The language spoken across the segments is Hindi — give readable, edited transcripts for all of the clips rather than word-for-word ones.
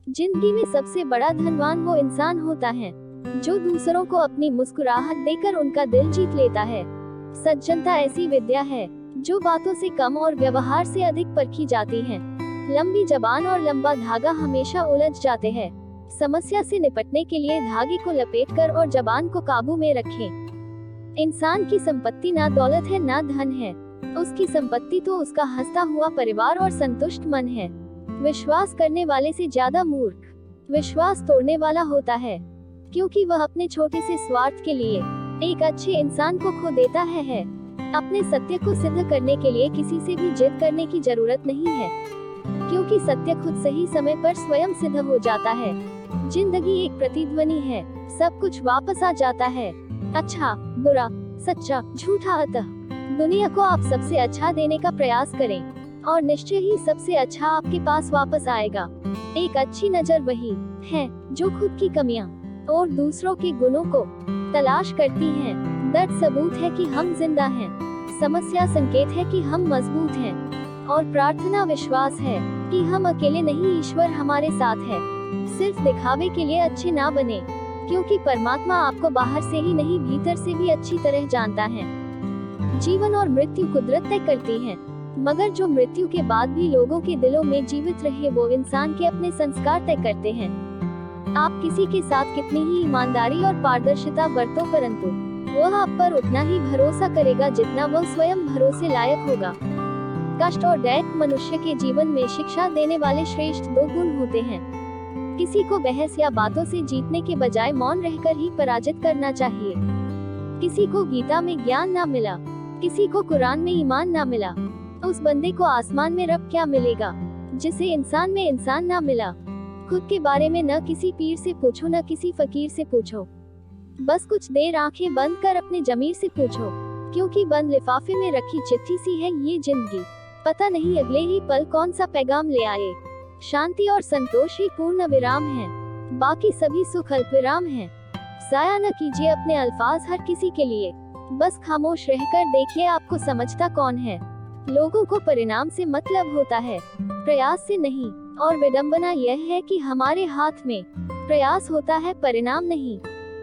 जिंदगी में सबसे बड़ा धनवान वो इंसान होता है जो दूसरों को अपनी मुस्कुराहट देकर उनका दिल जीत लेता है। सज्जनता ऐसी विद्या है जो बातों से कम और व्यवहार से अधिक परखी जाती है। लंबी जबान और लंबा धागा हमेशा उलझ जाते हैं। समस्या से निपटने के लिए धागे को लपेटकर और जबान को काबू में रखें। इंसान की संपत्ति ना दौलत है ना धन है, उसकी संपत्ति तो उसका हंसता हुआ परिवार और संतुष्ट मन है। विश्वास करने वाले से ज्यादा मूर्ख विश्वास तोड़ने वाला होता है, क्योंकि वह अपने छोटे से स्वार्थ के लिए एक अच्छे इंसान को खो देता है। अपने सत्य को सिद्ध करने के लिए किसी से भी जिद करने की जरूरत नहीं है, क्योंकि सत्य खुद सही समय पर स्वयं सिद्ध हो जाता है। जिंदगी एक प्रतिध्वनि है, सब कुछ वापस आ जाता है। अच्छा, बुरा, सच्चा, झूठा, अतः दुनिया को आप सबसे अच्छा देने का प्रयास करें और निश्चय ही सबसे अच्छा आपके पास वापस आएगा। एक अच्छी नजर वही है जो खुद की कमियां और दूसरों के गुणों को तलाश करती है। दर्द सबूत है कि हम जिंदा हैं, समस्या संकेत है कि हम मजबूत हैं, और प्रार्थना विश्वास है कि हम अकेले नहीं, ईश्वर हमारे साथ है। सिर्फ दिखावे के लिए अच्छे ना बने, क्योंकि परमात्मा आपको बाहर से ही नहीं भीतर से भी अच्छी तरह जानता है। जीवन और मृत्यु कुदरत तय करती है, मगर जो मृत्यु के बाद भी लोगों के दिलों में जीवित रहे वो इंसान के अपने संस्कार तय करते हैं। आप किसी के साथ कितनी ही ईमानदारी और पारदर्शिता बरतो, परंतु वह आप पर उतना ही भरोसा करेगा जितना वह स्वयं भरोसे लायक होगा। कष्ट और दैक मनुष्य के जीवन में शिक्षा देने वाले श्रेष्ठ दो गुण होते हैं। किसी को बहस या बातों से जीतने के बजाय मौन रहकर ही पराजित करना चाहिए। किसी को गीता में ज्ञान ना मिला, किसी को कुरान में ईमान ना मिला, उस बंदे को आसमान में रब क्या मिलेगा जिसे इंसान में इंसान ना मिला। खुद के बारे में न किसी पीर से पूछो न किसी फकीर से पूछो, बस कुछ देर आंखें बंद कर अपने जमीर से पूछो, क्योंकि बंद लिफाफे में रखी चिट्ठी सी है ये जिंदगी। पता नहीं अगले ही पल कौन सा पैगाम ले आए। शांति और संतोष ही पूर्ण विराम है, बाकी सभी सुख अल्प विराम है। जाया न कीजिए अपने अल्फाज हर किसी के लिए, बस खामोश रहकर देखिए आपको समझता कौन है। लोगों को परिणाम से मतलब होता है, प्रयास से नहीं, और विडंबना यह है कि हमारे हाथ में प्रयास होता है, परिणाम नहीं।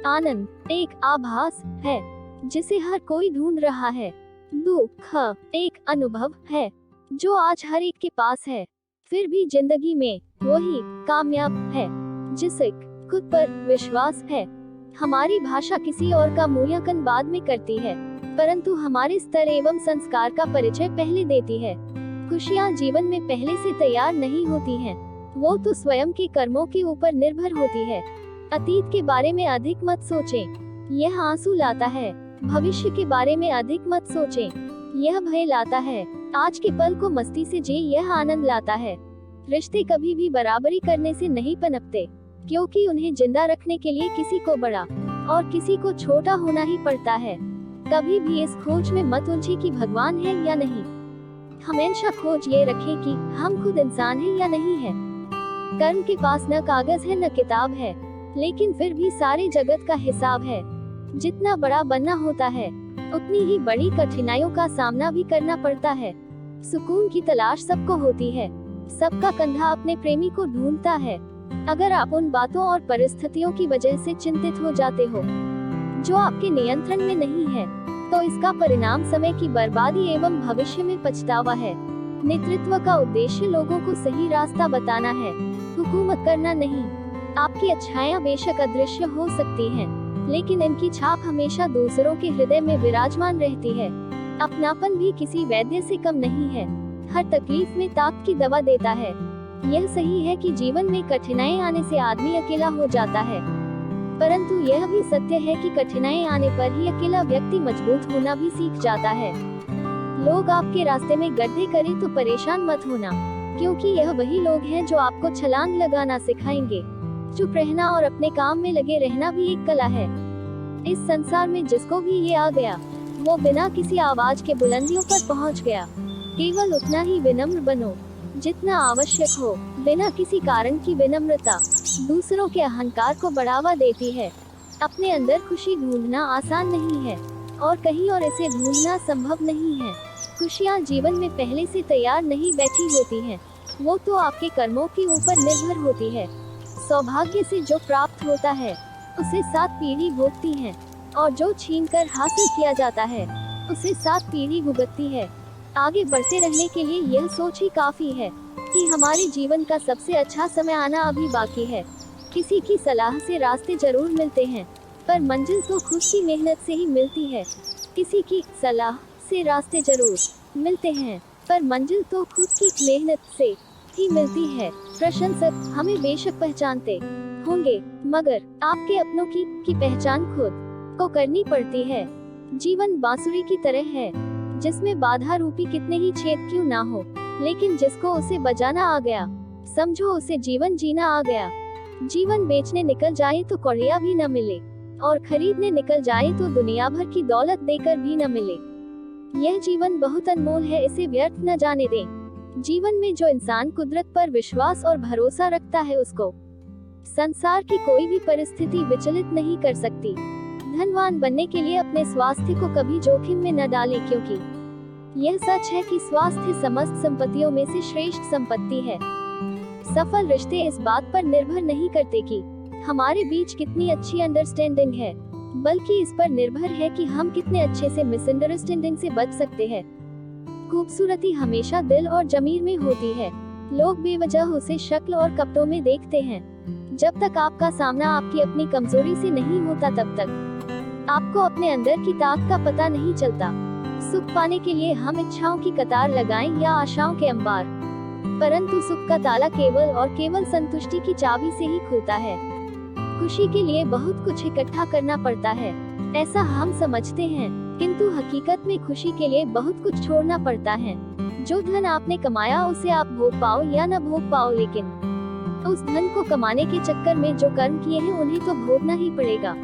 आनंद एक आभास है जिसे हर कोई ढूंढ रहा है। दुख एक अनुभव है जो आज हर एक के पास है, फिर भी जिंदगी में वही कामयाब है जिसे खुद पर विश्वास है। हमारी भाषा किसी और का मूल्यांकन बाद में करती है, परंतु हमारे स्तर एवं संस्कार का परिचय पहले देती है। खुशियाँ जीवन में पहले से तैयार नहीं होती हैं, वो तो स्वयं के कर्मों के ऊपर निर्भर होती है। अतीत के बारे में अधिक मत सोचें, यह आंसू लाता है। भविष्य के बारे में अधिक मत सोचें, यह भय लाता है। आज के पल को मस्ती से जी, यह आनंद लाता है। रिश्ते कभी भी बराबरी करने से नहीं पनपते, क्योंकि उन्हें जिंदा रखने के लिए किसी को बड़ा और किसी को छोटा होना ही पड़ता है। कभी भी इस खोज में मत उलझे कि भगवान है या नहीं, हमेशा खोज ये रखें कि हम खुद इंसान हैं या नहीं है। कर्म के पास न कागज है न किताब है, लेकिन फिर भी सारे जगत का हिसाब है। जितना बड़ा बनना होता है, उतनी ही बड़ी कठिनाइयों का सामना भी करना पड़ता है। सुकून की तलाश सबको होती है, सबका कंधा अपने प्रेमी को ढूंढता है। अगर आप उन बातों और परिस्थितियों की वजह से चिंतित हो जाते हो जो आपके नियंत्रण में नहीं है, तो इसका परिणाम समय की बर्बादी एवं भविष्य में पछतावा है। नेतृत्व का उद्देश्य लोगों को सही रास्ता बताना है, हुकूमत करना नहीं। आपकी अच्छाइयाँ बेशक अदृश्य हो सकती हैं, लेकिन इनकी छाप हमेशा दूसरों के हृदय में विराजमान रहती है। अपनापन भी किसी वैद्य से कम नहीं है, हर तकलीफ में ताकत की दवा देता है। यह सही है कि जीवन में कठिनाई आने से आदमी अकेला हो जाता है, परंतु यह भी सत्य है कि कठिनाई आने पर ही अकेला व्यक्ति मजबूत होना भी सीख जाता है। लोग आपके रास्ते में गड्ढे करें तो परेशान मत होना, क्योंकि यह वही लोग हैं जो आपको छलांग लगाना सिखाएंगे। चुप रहना और अपने काम में लगे रहना भी एक कला है। इस संसार में जिसको भी ये आ गया, वो बिना किसी आवाज के बुलंदियों पर पहुंच गया। केवल उतना ही विनम्र बनो जितना आवश्यक हो, बिना किसी कारण की विनम्रता दूसरों के अहंकार को बढ़ावा देती है। अपने अंदर खुशी ढूंढना आसान नहीं है, और कहीं और इसे ढूंढना संभव नहीं है। खुशियाँ जीवन में पहले से तैयार नहीं बैठी होती हैं, वो तो आपके कर्मों के ऊपर निर्भर होती है। सौभाग्य से जो प्राप्त होता है उसे 7 पीढ़ी भोगती हैं, और जो छीनकर हासिल किया जाता है उसे 7 पीढ़ी भुगतती है। आगे बढ़ते रहने के लिए यह सोच ही काफी है कि हमारे जीवन का सबसे अच्छा समय आना अभी बाकी है। किसी की सलाह से रास्ते जरूर मिलते हैं, पर मंजिल तो खुद की मेहनत से ही मिलती है। किसी की सलाह से रास्ते जरूर मिलते हैं, पर मंजिल तो खुद की मेहनत से ही मिलती है। प्रशंसक हमें बेशक पहचानते होंगे, मगर आपके अपनों की पहचान खुद को करनी पड़ती है। जीवन बांसुरी की तरह है, जिसमें बाधा रूपी कितने ही छेद क्यों ना हो, लेकिन जिसको उसे बजाना आ गया, समझो उसे जीवन जीना आ गया। जीवन बेचने निकल जाए तो कौड़िया भी न मिले, और खरीदने निकल जाए तो दुनिया भर की दौलत देकर भी न मिले। यह जीवन बहुत अनमोल है, इसे व्यर्थ न जाने दें। जीवन में जो इंसान कुदरत पर विश्वास और भरोसा रखता है, उसको संसार की कोई भी परिस्थिति विचलित नहीं कर सकती। धनवान बनने के लिए अपने स्वास्थ्य को कभी जोखिम में न डालें, क्योंकि यह सच है कि स्वास्थ्य समस्त संपत्तियों में से श्रेष्ठ संपत्ति है। सफल रिश्ते इस बात पर निर्भर नहीं करते कि हमारे बीच कितनी अच्छी अंडरस्टैंडिंग है, बल्कि इस पर निर्भर है कि हम कितने अच्छे से मिसअंडरस्टैंडिंग से बच सकते हैं। खूबसूरती हमेशा दिल और जमीर में होती है। लोग बेवजह उसे शक्ल और कपड़ों में देखते हैं। जब तक आपका सामना आपकी अपनी कमजोरी से नहीं होता, तब तक आपको अपने अंदर की ताकत का पता नहीं चलता। सुख पाने के लिए हम इच्छाओं की कतार लगाएं या आशाओं के अंबार, परंतु सुख का ताला केवल और केवल संतुष्टि की चाबी से ही खुलता है। खुशी के लिए बहुत कुछ इकट्ठा करना पड़ता है, ऐसा हम समझते हैं, किंतु हकीकत में खुशी के लिए बहुत कुछ छोड़ना पड़ता है। जो धन आपने कमाया उसे आप भोग पाओ या न भोग पाओ, लेकिन उस धन को कमाने के चक्कर में जो कर्म किए हैं उन्हें तो भोगना ही पड़ेगा।